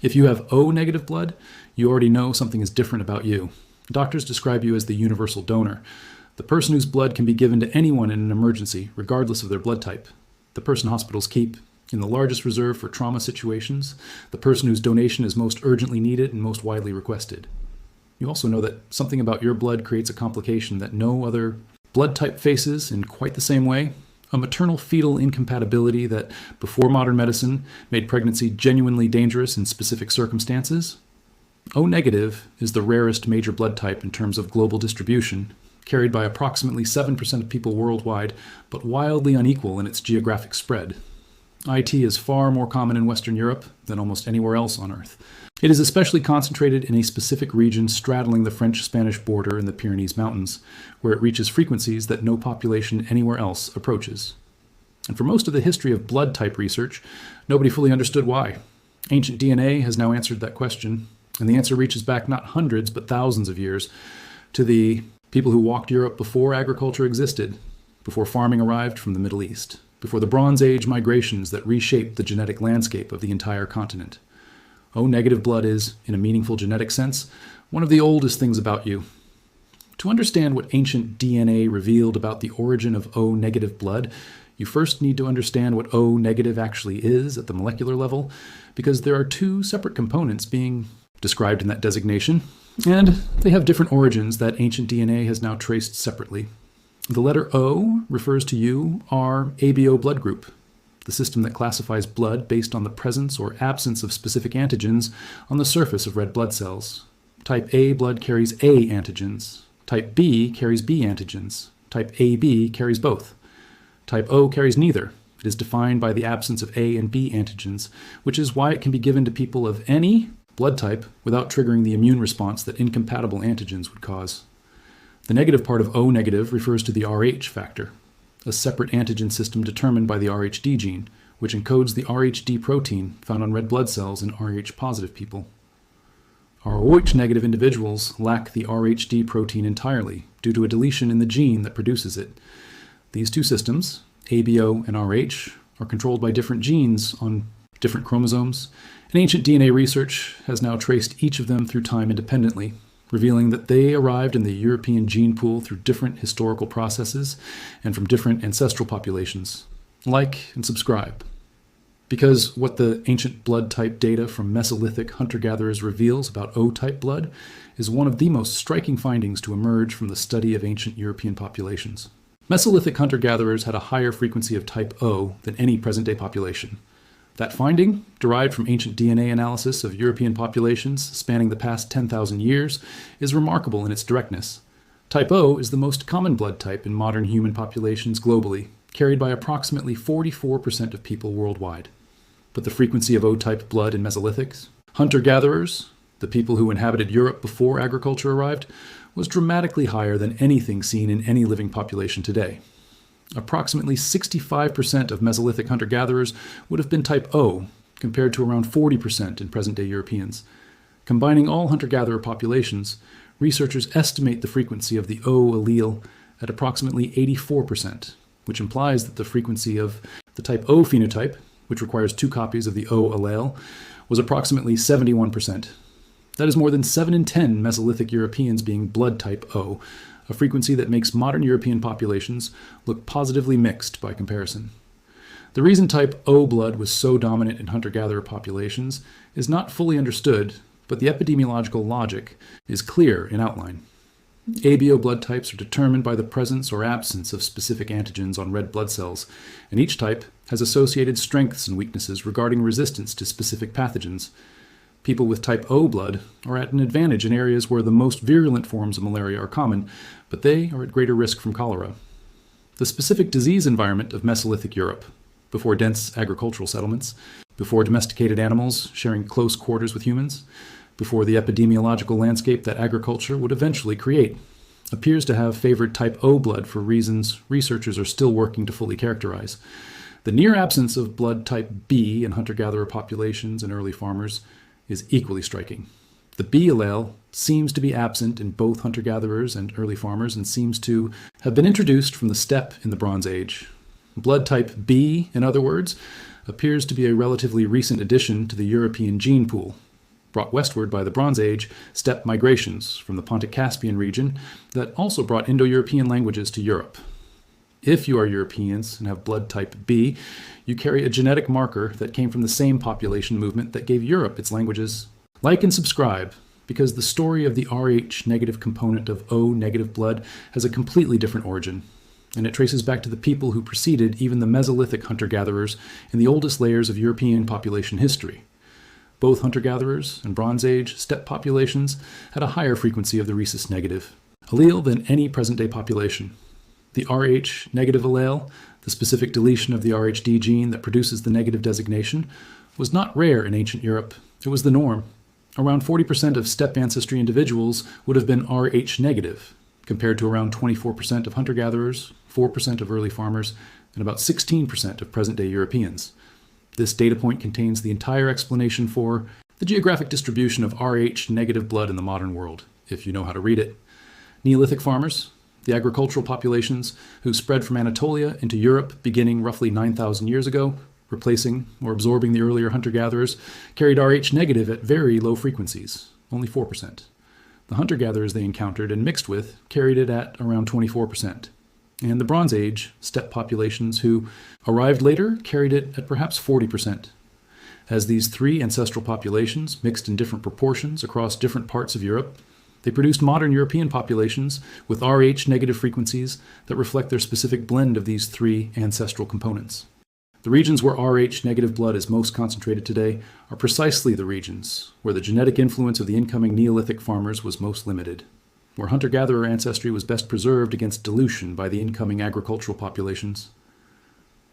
If you have O-negative blood, you already know something is different about you. Doctors describe you as the universal donor, the person whose blood can be given to anyone in an emergency, regardless of their blood type, the person hospitals keep in the largest reserve for trauma situations, the person whose donation is most urgently needed and most widely requested. You also know that something about your blood creates a complication that no other blood type faces in quite the same way, a maternal-fetal incompatibility that, before modern medicine, made pregnancy genuinely dangerous in specific circumstances. O-negative is the rarest major blood type in terms of global distribution, carried by approximately 7% of people worldwide, but wildly unequal in its geographic spread. IT is far more common in Western Europe than almost anywhere else on Earth. It is especially concentrated in a specific region straddling the French-Spanish border in the Pyrenean Mountains, where it reaches frequencies that no population anywhere else approaches. And for most of the history of blood type research, nobody fully understood why. Ancient DNA has now answered that question, and the answer reaches back not hundreds but thousands of years to the people who walked Europe before agriculture existed, before farming arrived from the Middle East, before the Bronze Age migrations that reshaped the genetic landscape of the entire continent. O-negative blood is, in a meaningful genetic sense, one of the oldest things about you. To understand what ancient DNA revealed about the origin of O-negative blood, you first need to understand what O-negative actually is at the molecular level, because there are two separate components being described in that designation, and they have different origins that ancient DNA has now traced separately. The letter O refers to you, our ABO blood group, the system that classifies blood based on the presence or absence of specific antigens on the surface of red blood cells. Type A blood carries A antigens. Type B carries B antigens. Type AB carries both. Type O carries neither. It is defined by the absence of A and B antigens, which is why it can be given to people of any blood type without triggering the immune response that incompatible antigens would cause. The negative part of O-negative refers to the Rh factor, a separate antigen system determined by the RhD gene, which encodes the RhD protein found on red blood cells in Rh-positive people. Rh-negative individuals lack the RhD protein entirely due to a deletion in the gene that produces it. These two systems, ABO and Rh, are controlled by different genes on different chromosomes, and ancient DNA research has now traced each of them through time independently, revealing that they arrived in the European gene pool through different historical processes and from different ancestral populations. Like and subscribe. Because what the ancient blood type data from Mesolithic hunter-gatherers reveals about O-type blood is one of the most striking findings to emerge from the study of ancient European populations. Mesolithic hunter-gatherers had a higher frequency of type O than any present-day population. That finding, derived from ancient DNA analysis of European populations spanning the past 10,000 years, is remarkable in its directness. Type O is the most common blood type in modern human populations globally, carried by approximately 44% of people worldwide. But the frequency of O-type blood in Mesolithics, hunter-gatherers, the people who inhabited Europe before agriculture arrived, was dramatically higher than anything seen in any living population today. Approximately 65% of Mesolithic hunter-gatherers would have been type O, compared to around 40% in present-day Europeans. Combining all hunter-gatherer populations, researchers estimate the frequency of the O allele at approximately 84%, which implies that the frequency of the type O phenotype, which requires 2 copies of the O allele, was approximately 71%. That is more than 7 in 10 Mesolithic Europeans being blood type O, a frequency that makes modern European populations look positively mixed by comparison. The reason type O blood was so dominant in hunter-gatherer populations is not fully understood, but the epidemiological logic is clear in outline. ABO blood types are determined by the presence or absence of specific antigens on red blood cells, and each type has associated strengths and weaknesses regarding resistance to specific pathogens. People with type O blood are at an advantage in areas where the most virulent forms of malaria are common, but they are at greater risk from cholera. The specific disease environment of Mesolithic Europe, before dense agricultural settlements, before domesticated animals sharing close quarters with humans, before the epidemiological landscape that agriculture would eventually create, appears to have favored type O blood for reasons researchers are still working to fully characterize. The near absence of blood type B in hunter-gatherer populations and early farmers is equally striking. The B allele seems to be absent in both hunter-gatherers and early farmers and seems to have been introduced from the steppe in the Bronze Age. Blood type B, in other words, appears to be a relatively recent addition to the European gene pool, brought westward by the Bronze Age steppe migrations from the Pontic-Caspian region that also brought Indo-European languages to Europe. If you are Europeans and have blood type B, you carry a genetic marker that came from the same population movement that gave Europe its languages. Like and subscribe, because the story of the Rh negative component of O negative blood has a completely different origin, and it traces back to the people who preceded even the Mesolithic hunter-gatherers in the oldest layers of European population history. Both hunter-gatherers and Bronze Age steppe populations had a higher frequency of the rhesus negative allele than any present-day population. The Rh negative allele, the specific deletion of the Rhd gene that produces the negative designation, was not rare in ancient Europe. It was the norm. Around 40% of steppe ancestry individuals would have been Rh negative, compared to around 24% of hunter-gatherers, 4% of early farmers, and about 16% of present-day Europeans. This data point contains the entire explanation for the geographic distribution of Rh negative blood in the modern world, if you know how to read it. Neolithic farmers, the agricultural populations who spread from Anatolia into Europe beginning roughly 9,000 years ago, replacing or absorbing the earlier hunter-gatherers, carried Rh negative at very low frequencies, only 4%. The hunter-gatherers they encountered and mixed with carried it at around 24%. And the Bronze Age steppe populations who arrived later carried it at perhaps 40%. As these three ancestral populations mixed in different proportions across different parts of Europe, they produced modern European populations with Rh negative frequencies that reflect their specific blend of these three ancestral components. The regions where Rh negative blood is most concentrated today are precisely the regions where the genetic influence of the incoming Neolithic farmers was most limited, where hunter-gatherer ancestry was best preserved against dilution by the incoming agricultural populations.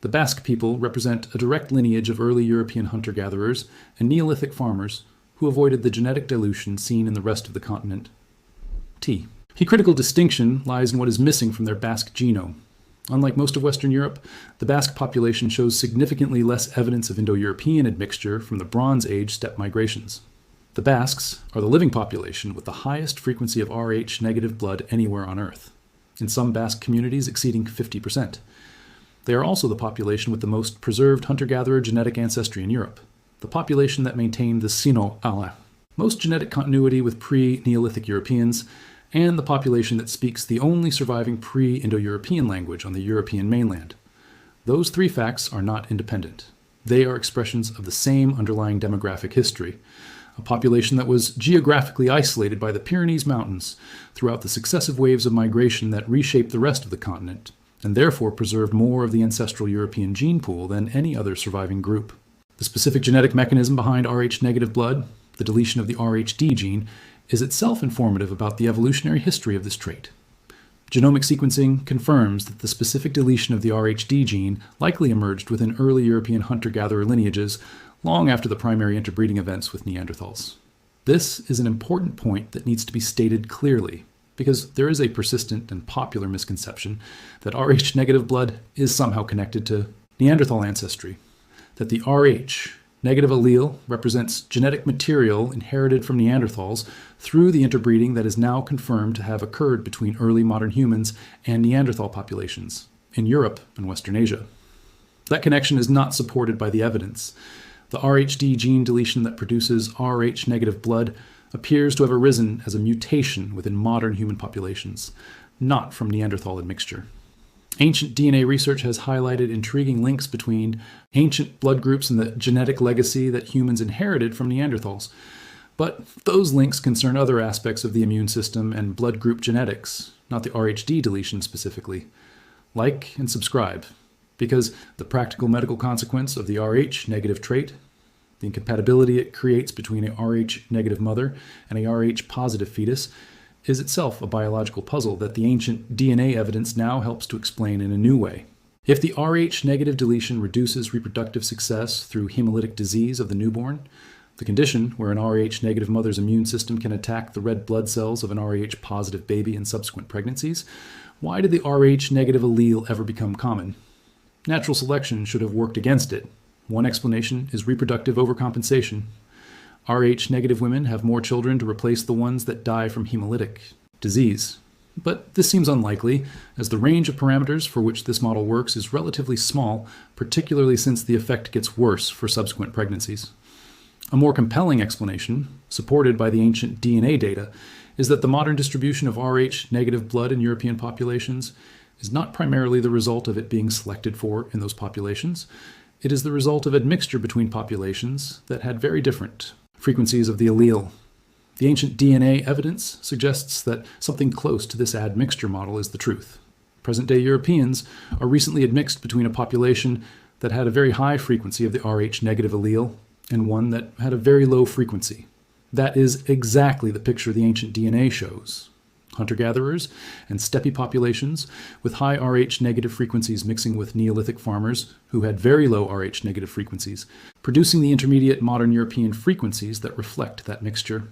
The Basque people represent a direct lineage of early European hunter-gatherers and Neolithic farmers who avoided the genetic dilution seen in the rest of the continent. T. A critical distinction lies in what is missing from their Basque genome. Unlike most of Western Europe, the Basque population shows significantly less evidence of Indo-European admixture from the Bronze Age steppe migrations. The Basques are the living population with the highest frequency of Rh negative blood anywhere on Earth, in some Basque communities exceeding 50%. They are also the population with the most preserved hunter-gatherer genetic ancestry in Europe, the population that maintained the Sino Ala, most genetic continuity with pre-Neolithic Europeans, and the population that speaks the only surviving pre-Indo-European language on the European mainland. Those three facts are not independent. They are expressions of the same underlying demographic history, a population that was geographically isolated by the Pyrenees Mountains throughout the successive waves of migration that reshaped the rest of the continent, and therefore preserved more of the ancestral European gene pool than any other surviving group. The specific genetic mechanism behind Rh negative blood, the deletion of the Rhd gene, is itself informative about the evolutionary history of this trait. Genomic sequencing confirms that the specific deletion of the Rhd gene likely emerged within early European hunter-gatherer lineages long after the primary interbreeding events with Neanderthals. This is an important point that needs to be stated clearly, because there is a persistent and popular misconception that Rh negative blood is somehow connected to Neanderthal ancestry, that the Rh negative allele represents genetic material inherited from Neanderthals through the interbreeding that is now confirmed to have occurred between early modern humans and Neanderthal populations in Europe and Western Asia. That connection is not supported by the evidence. The Rhd gene deletion that produces Rh negative blood appears to have arisen as a mutation within modern human populations, not from Neanderthal admixture. Ancient DNA research has highlighted intriguing links between ancient blood groups and the genetic legacy that humans inherited from Neanderthals. But those links concern other aspects of the immune system and blood group genetics, not the Rhd deletion specifically. Like and subscribe, because the practical medical consequence of the Rh negative trait, the incompatibility it creates between a Rh negative mother and a Rh positive fetus, is itself a biological puzzle that the ancient DNA evidence now helps to explain in a new way. If the Rh negative deletion reduces reproductive success through hemolytic disease of the newborn, the condition where an Rh negative mother's immune system can attack the red blood cells of an Rh positive baby in subsequent pregnancies, why did the Rh negative allele ever become common? Natural selection should have worked against it. One explanation is reproductive overcompensation. Rh negative women have more children to replace the ones that die from hemolytic disease. But this seems unlikely, as the range of parameters for which this model works is relatively small, particularly since the effect gets worse for subsequent pregnancies. A more compelling explanation, supported by the ancient DNA data, is that the modern distribution of Rh negative blood in European populations is not primarily the result of it being selected for in those populations. It is the result of admixture between populations that had very different frequencies of the allele. The ancient DNA evidence suggests that something close to this admixture model is the truth. Present-day Europeans are recently admixed between a population that had a very high frequency of the Rh negative allele and one that had a very low frequency. That is exactly the picture the ancient DNA shows. Hunter-gatherers and steppe populations with high Rh negative frequencies mixing with Neolithic farmers who had very low Rh negative frequencies, producing the intermediate modern European frequencies that reflect that mixture.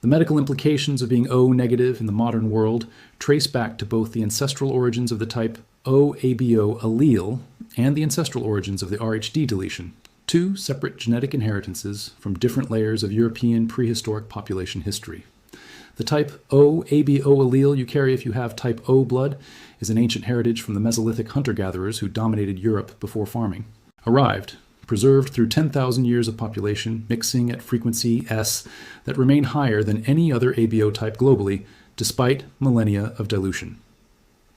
The medical implications of being O negative in the modern world trace back to both the ancestral origins of the type O-ABO allele and the ancestral origins of the RHD deletion, two separate genetic inheritances from different layers of European prehistoric population history. The type O-ABO allele you carry if you have type O blood is an ancient heritage from the Mesolithic hunter-gatherers who dominated Europe before farming. Arrived, preserved through 10,000 years of population mixing at frequency S that remain higher than any other ABO type globally, despite millennia of dilution.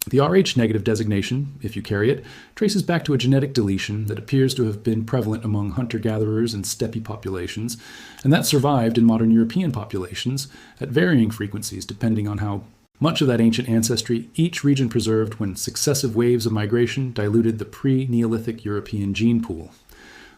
The Rh negative designation, if you carry it, traces back to a genetic deletion that appears to have been prevalent among hunter-gatherers and steppe populations, and that survived in modern European populations at varying frequencies depending on how much of that ancient ancestry each region preserved when successive waves of migration diluted the pre-Neolithic European gene pool.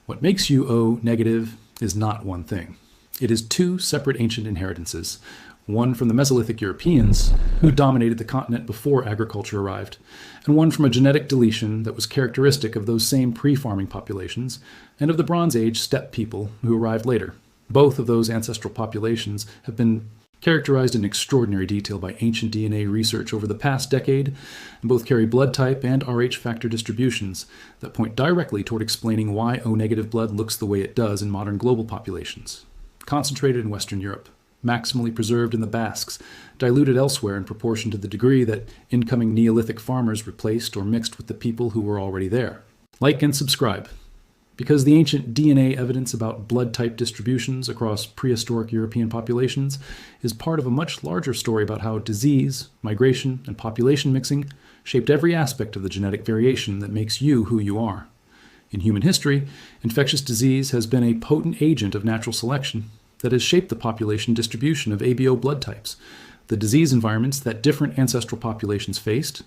What makes you O negative is not one thing. It is two separate ancient inheritances, one from the Mesolithic Europeans, who dominated the continent before agriculture arrived, and one from a genetic deletion that was characteristic of those same pre-farming populations and of the Bronze Age steppe people who arrived later. Both of those ancestral populations have been characterized in extraordinary detail by ancient DNA research over the past decade, and both carry blood type and Rh factor distributions that point directly toward explaining why O-negative blood looks the way it does in modern global populations. Concentrated in Western Europe, maximally preserved in the Basques, diluted elsewhere in proportion to the degree that incoming Neolithic farmers replaced or mixed with the people who were already there. Like and subscribe, because the ancient DNA evidence about blood type distributions across prehistoric European populations is part of a much larger story about how disease, migration, and population mixing shaped every aspect of the genetic variation that makes you who you are. In human history, infectious disease has been a potent agent of natural selection that has shaped the population distribution of ABO blood types, the disease environments that different ancestral populations faced,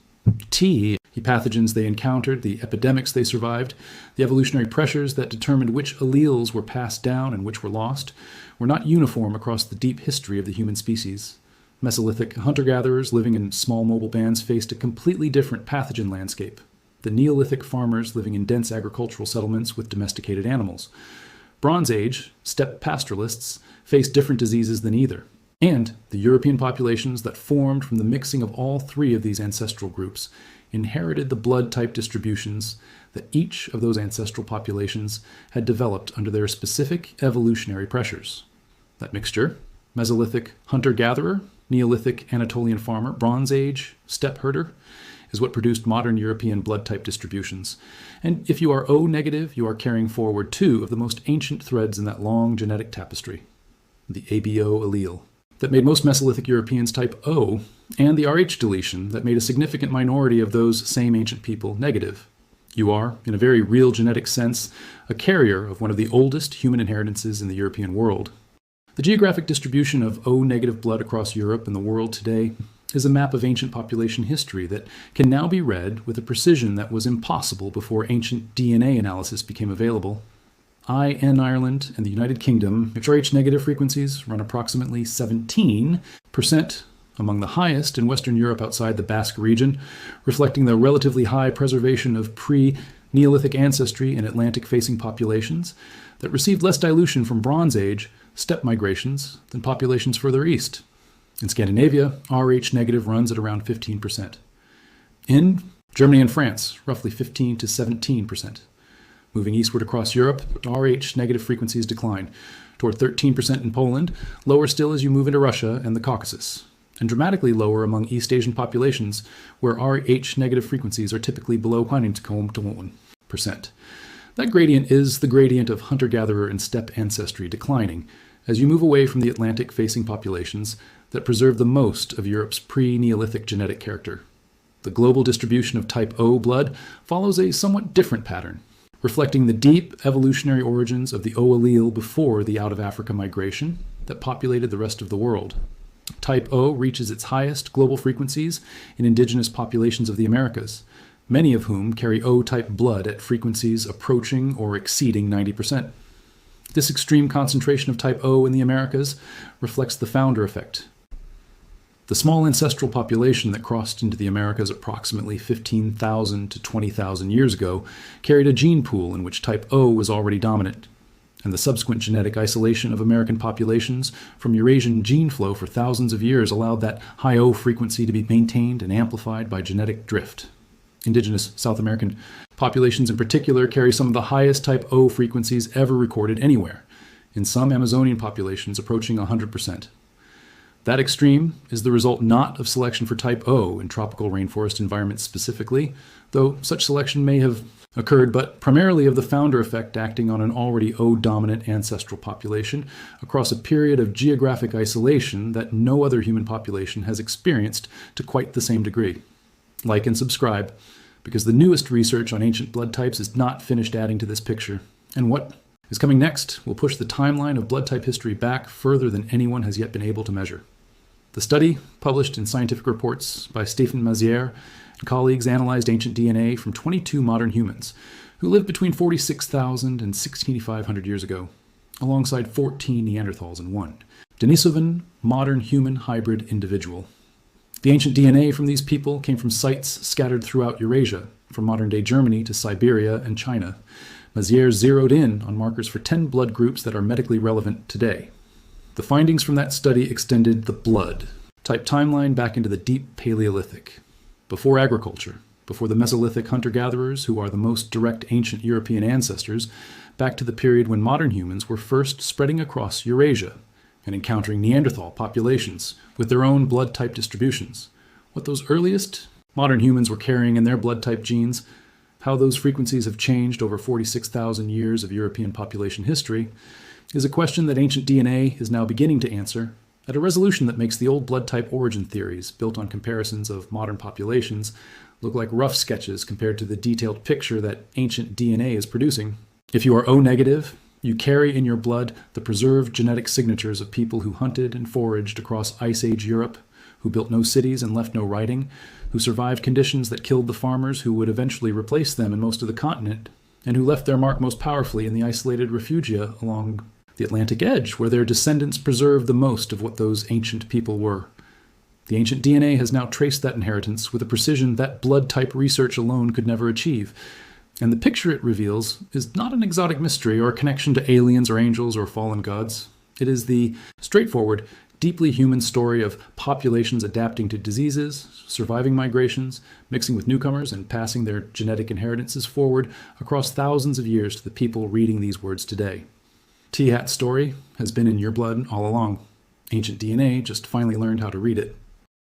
the pathogens they encountered, the epidemics they survived, the evolutionary pressures that determined which alleles were passed down and which were lost, were not uniform across the deep history of the human species. Mesolithic hunter-gatherers living in small mobile bands faced a completely different pathogen landscape. The Neolithic farmers living in dense agricultural settlements with domesticated animals. Bronze Age steppe pastoralists faced different diseases than either. And the European populations that formed from the mixing of all three of these ancestral groups inherited the blood type distributions that each of those ancestral populations had developed under their specific evolutionary pressures. That mixture, Mesolithic hunter-gatherer, Neolithic Anatolian farmer, Bronze Age steppe herder, is what produced modern European blood type distributions. And if you are O negative, you are carrying forward two of the most ancient threads in that long genetic tapestry, the ABO allele that made most Mesolithic Europeans type O, and the Rh deletion that made a significant minority of those same ancient people negative. You are, in a very real genetic sense, a carrier of one of the oldest human inheritances in the European world. The geographic distribution of O-negative blood across Europe and the world today is a map of ancient population history that can now be read with a precision that was impossible before ancient DNA analysis became available. In Ireland and the United Kingdom, its Rh-negative frequencies run approximately 17%, among the highest in Western Europe outside the Basque region, reflecting the relatively high preservation of pre-Neolithic ancestry in Atlantic-facing populations that received less dilution from Bronze Age steppe migrations than populations further east. In Scandinavia, Rh-negative runs at around 15%. In Germany and France, roughly 15 to 17%. Moving eastward across Europe, Rh-negative frequencies decline, toward 13% in Poland, lower still as you move into Russia and the Caucasus, and dramatically lower among East Asian populations, where Rh-negative frequencies are typically below 1%. That gradient is the gradient of hunter-gatherer and steppe ancestry declining, As you move away from the Atlantic-facing populations that preserve the most of Europe's pre-Neolithic genetic character, the global distribution of type O blood follows a somewhat different pattern, reflecting the deep evolutionary origins of the O allele before the out-of-Africa migration that populated the rest of the world. Type O reaches its highest global frequencies in indigenous populations of the Americas, many of whom carry O-type blood at frequencies approaching or exceeding 90%. This extreme concentration of type O in the Americas reflects the founder effect. The small ancestral population that crossed into the Americas approximately 15,000 to 20,000 years ago carried a gene pool in which type O was already dominant, and the subsequent genetic isolation of American populations from Eurasian gene flow for thousands of years allowed that high O frequency to be maintained and amplified by genetic drift. Indigenous South American populations in particular carry some of the highest type O frequencies ever recorded anywhere, in some Amazonian populations approaching 100%. That extreme is the result not of selection for type O in tropical rainforest environments specifically, though such selection may have occurred, but primarily of the founder effect acting on an already O-dominant ancestral population across a period of geographic isolation that no other human population has experienced to quite the same degree. Like and subscribe, because the newest research on ancient blood types is not finished adding to this picture, and what is coming next will push the timeline of blood type history back further than anyone has yet been able to measure. The study, published in scientific reports by Stéphane Mazière and colleagues, analyzed ancient DNA from 22 modern humans who lived between 46,000 and 6,500 years ago, alongside 14 Neanderthals and one Denisovan modern human hybrid individual. The ancient DNA from these people came from sites scattered throughout Eurasia, from modern-day Germany to Siberia and China. Mazière zeroed in on markers for 10 blood groups that are medically relevant today. The findings from that study extended the blood type timeline back into the deep Paleolithic, before agriculture, before the Mesolithic hunter-gatherers, who are the most direct ancient European ancestors, back to the period when modern humans were first spreading across Eurasia and encountering Neanderthal populations with their own blood type distributions. What those earliest modern humans were carrying in their blood type genes, how those frequencies have changed over 46,000 years of European population history, is a question that ancient DNA is now beginning to answer at a resolution that makes the old blood type origin theories, built on comparisons of modern populations, look like rough sketches compared to the detailed picture that ancient DNA is producing. If you are O-negative, you carry in your blood the preserved genetic signatures of people who hunted and foraged across Ice Age Europe, who built no cities and left no writing, who survived conditions that killed the farmers who would eventually replace them in most of the continent, and who left their mark most powerfully in the isolated refugia along the Atlantic edge, where their descendants preserved the most of what those ancient people were. The ancient DNA has now traced that inheritance with a precision that blood type research alone could never achieve. And the picture it reveals is not an exotic mystery or a connection to aliens or angels or fallen gods. It is the straightforward, deeply human story of populations adapting to diseases, surviving migrations, mixing with newcomers, and passing their genetic inheritances forward across thousands of years to the people reading these words today. T-Hat's story has been in your blood all along. Ancient DNA just finally learned how to read it.